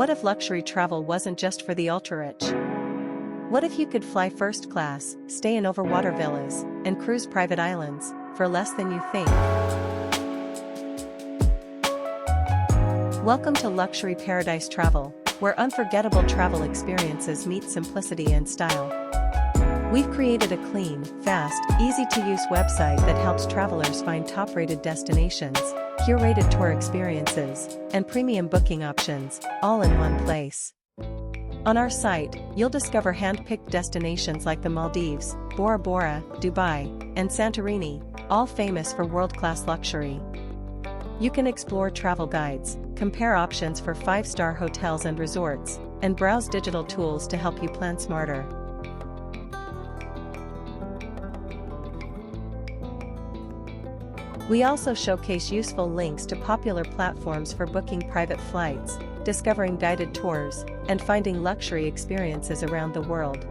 What if luxury travel wasn't just for the ultra-rich? What if you could fly first class, stay in overwater villas, and cruise private islands, for less than you think? Welcome to Luxury Paradise Travel, where unforgettable travel experiences meet simplicity and style. We've created a clean, fast, easy-to-use website that helps travelers find top-rated destinations, curated tour experiences, and premium booking options, all in one place. On our site, you'll discover hand-picked destinations like the Maldives, Bora Bora, Dubai, and Santorini, all famous for world-class luxury. You can explore travel guides, compare options for 5-star hotels and resorts, and browse digital tools to help you plan smarter. We also showcase useful links to popular platforms for booking private flights, discovering guided tours, and finding luxury experiences around the world.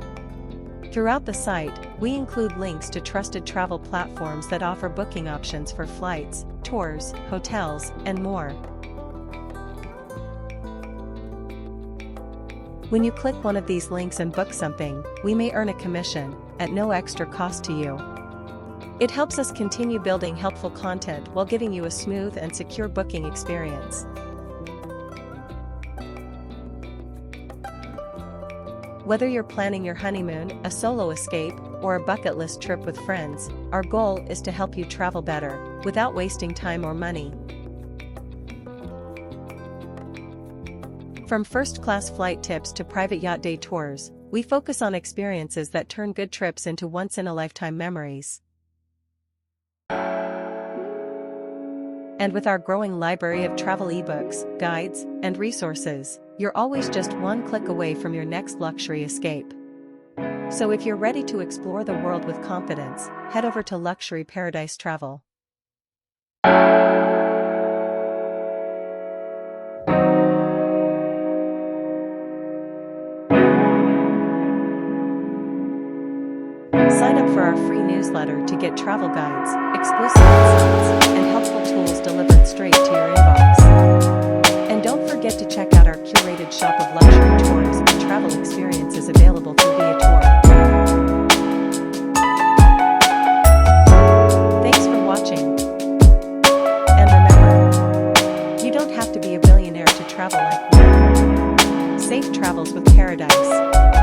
Throughout the site, we include links to trusted travel platforms that offer booking options for flights, tours, hotels, and more. When you click one of these links and book something, we may earn a commission, at no extra cost to you. It helps us continue building helpful content while giving you a smooth and secure booking experience. Whether you're planning your honeymoon, a solo escape, or a bucket list trip with friends, our goal is to help you travel better, without wasting time or money. From first-class flight tips to private yacht day tours, we focus on experiences that turn good trips into once-in-a-lifetime memories. And with our growing library of travel ebooks, guides, and resources, you're always just one click away from your next luxury escape. So if you're ready to explore the world with confidence, head over to Luxury Paradise Travel. Sign up for our free newsletter to get travel guides, exclusive insights, and helpful tools delivered straight to your inbox. And don't forget to check out our curated shop of luxury tours and travel experiences available through Viator. Thanks for watching. And remember, you don't have to be a billionaire to travel like we. Safe travels with Paradise.